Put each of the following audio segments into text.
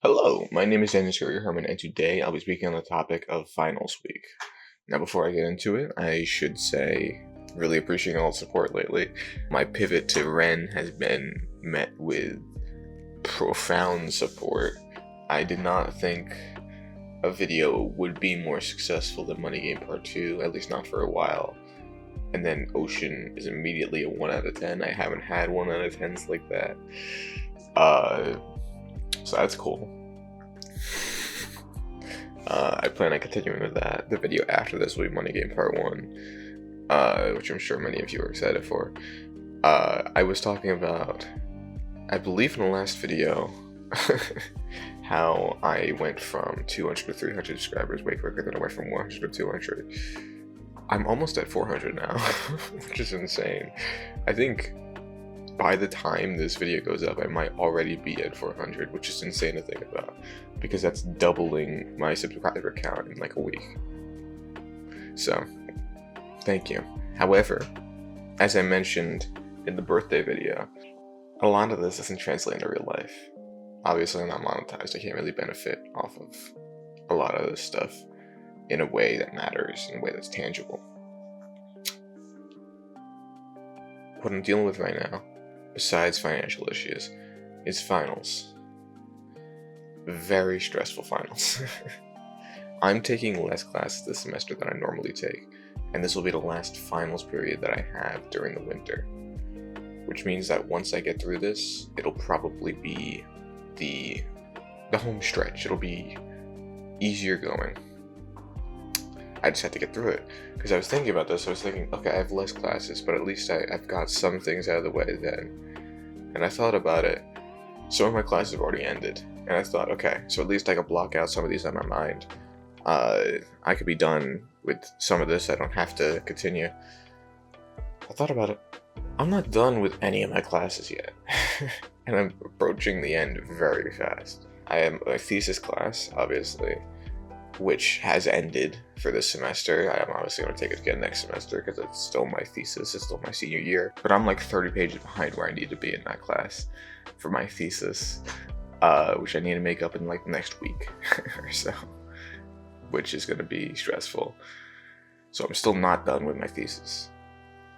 Hello, my name is Scuria-Herman, and today I'll be speaking on the topic of finals week. Now, before I get into it, I should say, really appreciating all the support lately. My pivot to Ren has been met with profound support. I did not think a video would be more successful than Money Game Part 2, at least not for a while. And then Ocean is immediately a 1 out of 10. I haven't had 1 out of 10s like that. So that's cool. I plan on continuing with that. The video after this will be Money Game Part 1, which I'm sure many of you are excited for. I was talking about, I believe in the last video, how I went from 200 to 300 subscribers way quicker than I went from 100 to 200. I'm almost at 400 now, which is insane. I think by the time this video goes up, I might already be at 400, which is insane to think about, because that's doubling my subscriber count in like a week. So, thank you. However, as I mentioned in the birthday video, a lot of this doesn't translate into real life. Obviously, I'm not monetized. I can't really benefit off of a lot of this stuff in a way that matters, in a way that's tangible. What I'm dealing with right now, besides financial issues, is finals. Very stressful finals. I'm taking less classes this semester than I normally take, and this will be the last finals period that I have during the winter. Which means that once I get through this, it'll probably be the home stretch. It'll be easier going. I just had to get through it, because I was thinking about this. I was thinking, okay, I have less classes, but at least I've got some things out of the way then. And I thought about it. Some of my classes have already ended, and I thought, okay, so at least I could block out some of these on my mind. I could be done with some of this. I don't have to continue. I thought about it. I'm not done with any of my classes yet, and I'm approaching the end very fast. I have my thesis class, obviously, which has ended for this semester. I'm obviously going to take it again next semester because it's still my thesis, it's still my senior year. But I'm like 30 pages behind where I need to be in that class for my thesis, which I need to make up in like the next week or so, which is going to be stressful. So I'm still not done with my thesis.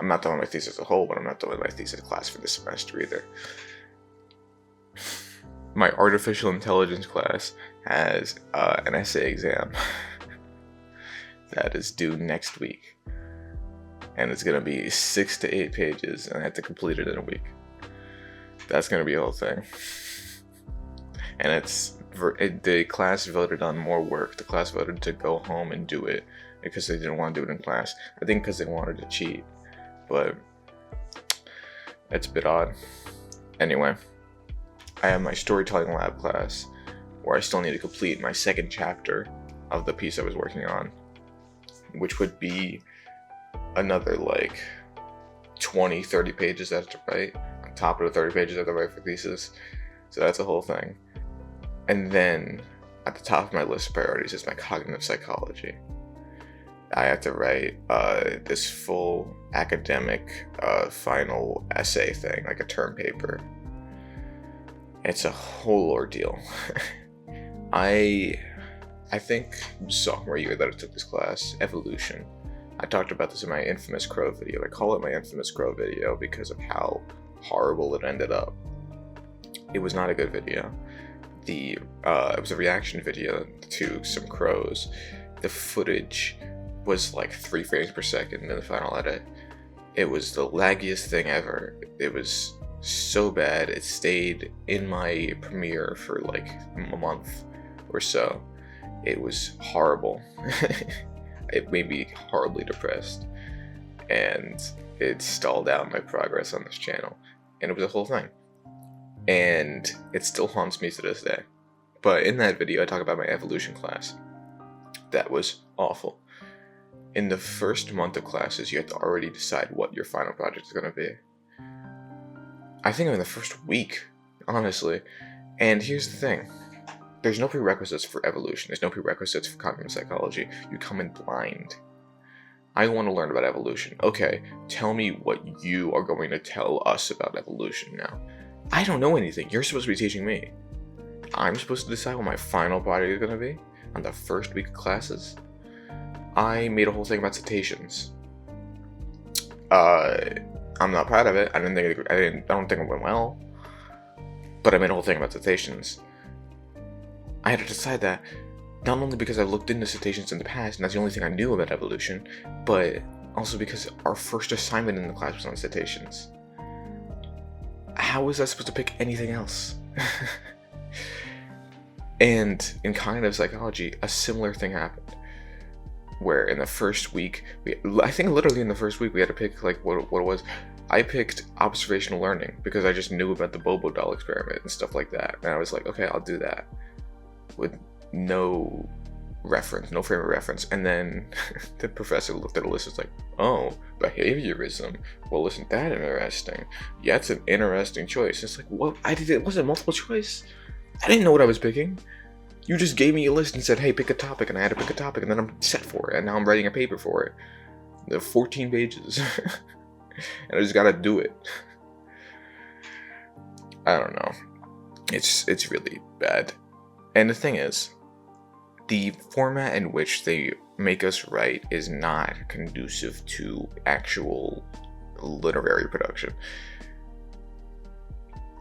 I'm not done with my thesis as a whole, but I'm not done with my thesis class for this semester either. My artificial intelligence class has an essay exam that is due next week, and it's gonna be 6 to 8 pages, and I have to complete it in a week. That's gonna be a whole thing. And the class voted on more work. The class voted to go home and do it because they didn't want to do it in class. I think because they wanted to cheat, but it's a bit odd. Anyway, I have my storytelling lab class where I still need to complete my second chapter of the piece I was working on, which would be another like 20-30 pages I have to write on top of the 30 pages I have to write for thesis. So that's a whole thing. And then at the top of my list of priorities is my cognitive psychology. I have to write this full academic final essay thing, like a term paper. It's a whole ordeal. I think sophomore year that I took this class, evolution. I talked about this in my infamous crow video. I call it my infamous crow video because of how horrible it ended up. It was not a good video. It was a reaction video to some crows. The footage was like 3 frames per second in the final edit. It was the laggiest thing ever. It was so bad. It stayed in my Premiere for like a month or so. It was horrible. It made me horribly depressed, and it stalled out my progress on this channel, and it was a whole thing, and it still haunts me to this day. But in that video I talk about my evolution class. That was awful. In the first month of classes, you have to already decide what your final project is going to be. I think I'm in the first week, honestly. And here's the thing. There's no prerequisites for evolution. There's no prerequisites for cognitive psychology. You come in blind. I want to learn about evolution. Okay, tell me what you are going to tell us about evolution now. I don't know anything. You're supposed to be teaching me. I'm supposed to decide what my final project is going to be on the first week of classes, I made a whole thing about cetaceans. I'm not proud of it. I don't think it went well, but I made a whole thing about cetaceans. I had to decide that not only because I looked into cetaceans in the past, and that's the only thing I knew about evolution, but also because our first assignment in the class was on cetaceans. How was I supposed to pick anything else? And in cognitive psychology, a similar thing happened, where in the first week, I think literally in the first week, we had to pick like what it was. I picked observational learning because I just knew about the Bobo doll experiment and stuff like that, and I was like, okay, I'll do that with no reference, no frame of reference. And then the professor looked at the list and was like, oh, behaviorism. Well, isn't that interesting? Yeah, it's an interesting choice. It's like, what? It wasn't multiple choice. I didn't know what I was picking. You just gave me a list and said, hey, pick a topic, and I had to pick a topic, and then I'm set for it, and now I'm writing a paper for it. The 14 pages. And I just gotta do it. I don't know. It's really bad. And the thing is, the format in which they make us write is not conducive to actual literary production.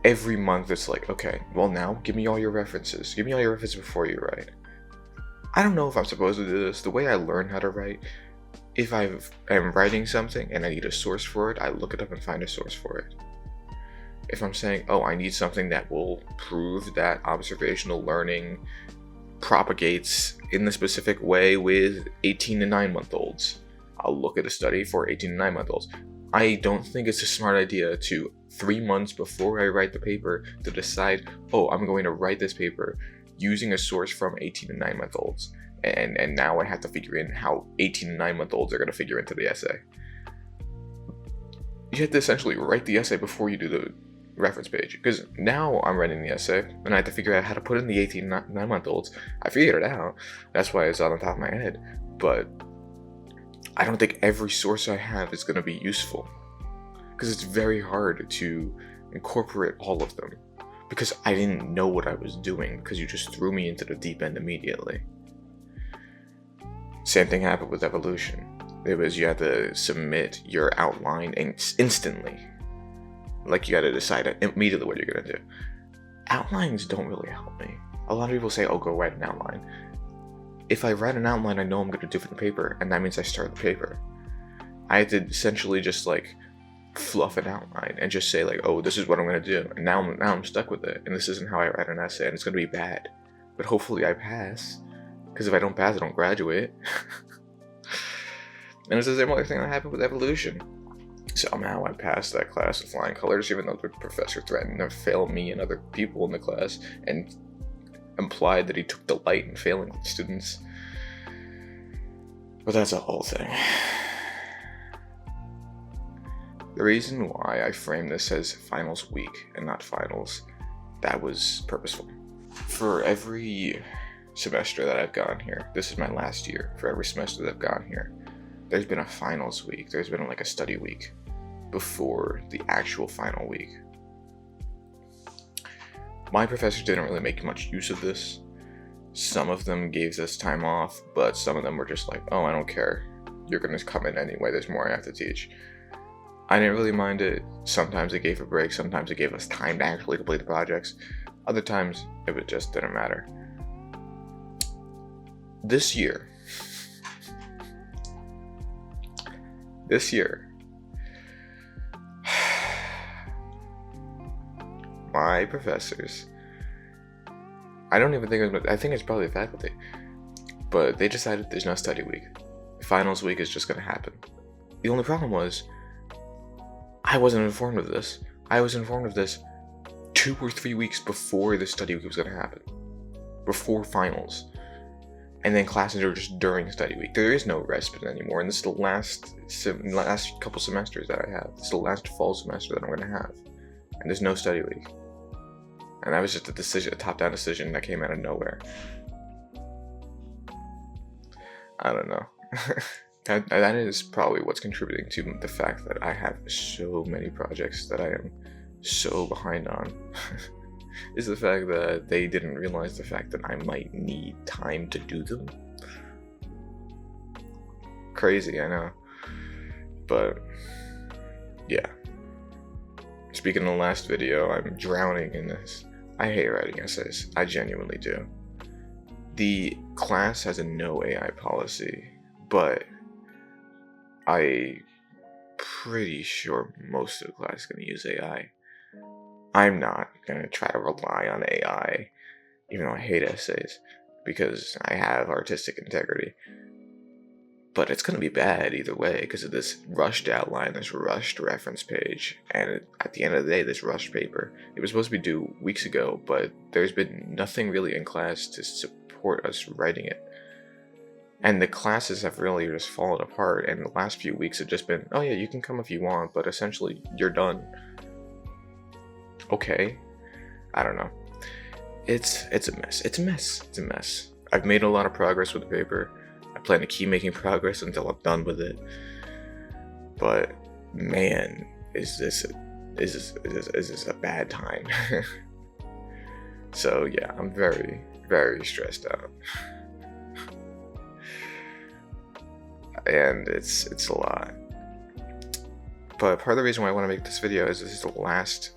Every month it's like, okay, well now give me all your references. Give me all your references before you write. I don't know if I'm supposed to do this. The way I learn how to write, if I am writing something and I need a source for it, I look it up and find a source for it. If I'm saying, oh, I need something that will prove that observational learning propagates in the specific way with 18 to 9-month-olds, I'll look at a study for 18 to 9-month-olds. I don't think it's a smart idea to 3 months before I write the paper to decide, oh, I'm going to write this paper using a source from 18 to 9-month-olds. And now I have to figure in how 18 and 9-month-olds are going to figure into the essay. You have to essentially write the essay before you do the reference page. Because now I'm writing the essay, and I have to figure out how to put in the 18 and 9-month-olds. I figured it out. That's why it's on the top of my head. But I don't think every source I have is going to be useful. Because it's very hard to incorporate all of them. Because I didn't know what I was doing, because you just threw me into the deep end immediately. Same thing happened with evolution. It was you had to submit your outline instantly. Like you had to decide immediately what you're going to do. Outlines don't really help me. A lot of people say, oh, go write an outline. If I write an outline, I know I'm going to do for the paper, and that means I start the paper. I had to essentially just like fluff an outline and just say like, oh, this is what I'm going to do. And now I'm stuck with it. And this isn't how I write an essay, and it's going to be bad. But hopefully I pass. Because if I don't pass, I don't graduate. And it's the same other thing that happened with evolution. Somehow I passed that class with flying colors, even though the professor threatened to fail me and other people in the class, and implied that he took delight in failing students. But that's a whole thing. The reason why I framed this as finals week and not finals, that was purposeful. For every semester that I've gone here, this is my last year, for every semester that I've gone here, there's been a finals week, there's been like a study week before the actual final week. My professors didn't really make much use of this. Some of them gave us time off, but some of them were just like, oh, I don't care, you're gonna come in anyway, there's more I have to teach. I didn't really mind it. Sometimes it gave a break, sometimes it gave us time to actually complete the projects. Other times, it just didn't matter. This year, my professors, I don't even think I think it's probably the faculty, but they decided there's no study week. Finals week is just going to happen. The only problem was, I wasn't informed of this. I was informed of this 2 or 3 weeks before the study week was going to happen. Before finals. And then classes are just during study week. There is no respite anymore, and this is the last couple semesters that I have. This is the last fall semester that I'm going to have, and there's no study week. And that was just a top-down decision that came out of nowhere. I don't know. That is probably what's contributing to the fact that I have so many projects that I am so behind on. is the fact that they didn't realize the fact that I might need time to do them. Crazy, I know. But yeah. Speaking of the last video, I'm drowning in this. I hate writing essays. I genuinely do. The class has a no AI policy, but I'm pretty sure most of the class is going to use AI. I'm not going to try to rely on AI, even though I hate essays, because I have artistic integrity. But it's going to be bad either way because of this rushed outline, this rushed reference page, and at the end of the day, this rushed paper. It was supposed to be due weeks ago, but there's been nothing really in class to support us writing it. And the classes have really just fallen apart, and the last few weeks have just been, oh yeah, you can come if you want, but essentially, you're done. Okay. I don't know. It's a mess. It's a mess. It's a mess. I've made a lot of progress with the paper. I plan to keep making progress until I'm done with it. But man, is this a bad time? So yeah, I'm very, very stressed out. And it's a lot. But part of the reason why I want to make this video is this is the last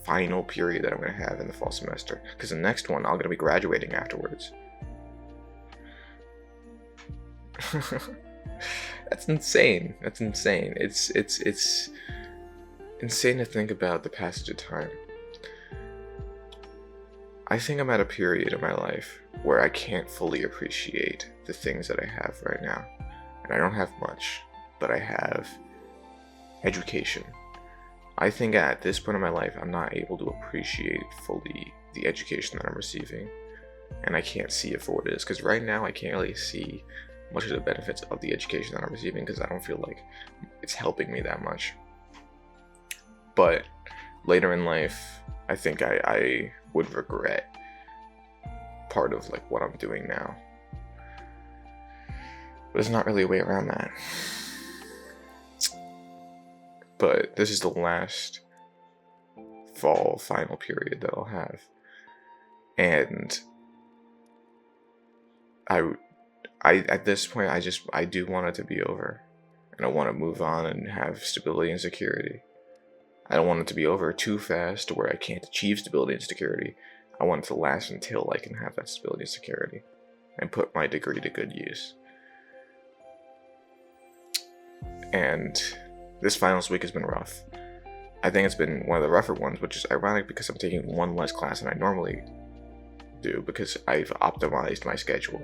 final period that I'm going to have in the fall semester. Because the next one, I'm going to be graduating afterwards. That's insane. That's insane. It's insane to think about the passage of time. I think I'm at a period in my life where I can't fully appreciate the things that I have right now. And I don't have much, but I have education. I think at this point in my life, I'm not able to appreciate fully the education that I'm receiving. And I can't see it for what it is. Because right now, I can't really see much of the benefits of the education that I'm receiving because I don't feel like it's helping me that much. But later in life, I think I would regret part of like what I'm doing now. But there's not really a way around that. But this is the last fall final period that I'll have. And I at this point, I do want it to be over. And I want to move on and have stability and security. I don't want it to be over too fast to where I can't achieve stability and security. I want it to last until I can have that stability and security and put my degree to good use. And this finals week has been rough. I think it's been one of the rougher ones, which is ironic because I'm taking one less class than I normally do because I've optimized my schedule.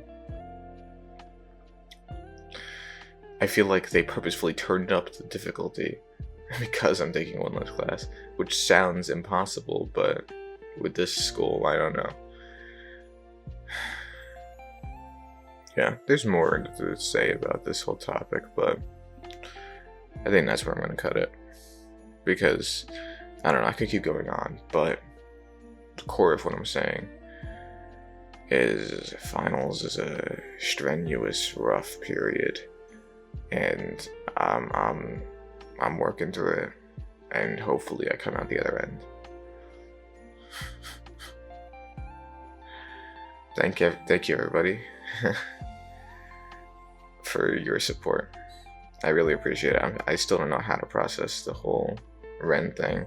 I feel like they purposefully turned up the difficulty because I'm taking one less class, which sounds impossible, but with this school, I don't know. Yeah, there's more to say about this whole topic, but I think that's where I'm going to cut it. Because, I don't know, I could keep going on, but the core of what I'm saying is finals is a strenuous, rough period. And I'm working through it, and hopefully I come out the other end. Thank you everybody for your support. I really appreciate it. I still don't know how to process the whole Ren thing.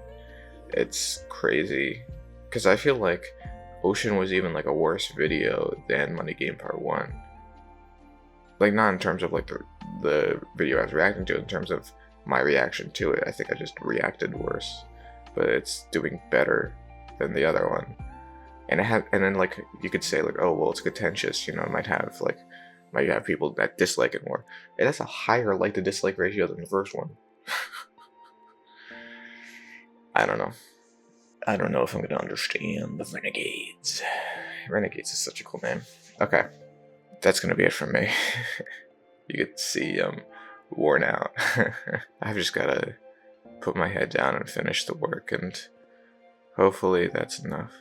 It's crazy because I feel like Ocean was even like a worse video than Money Game Part 1. Like, not in terms of like the video I was reacting to, in terms of my reaction to it. I think I just reacted worse, but it's doing better than the other one. And then like you could say like, oh well, it's contentious, you know, it might have people that dislike it more. It has a higher like to dislike ratio than the first one. I don't know. I don't know if I'm gonna understand the Renegades. Renegades is such a cool name. Okay, that's gonna be it from me. You could see I'm worn out. I've just gotta put my head down and finish the work, and hopefully that's enough.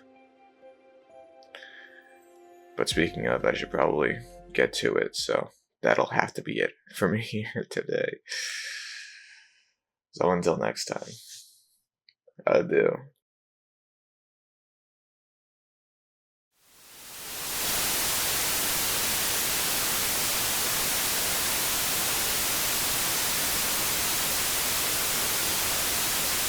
But speaking of, I should probably get to it, so that'll have to be it for me here today. So until next time, adieu.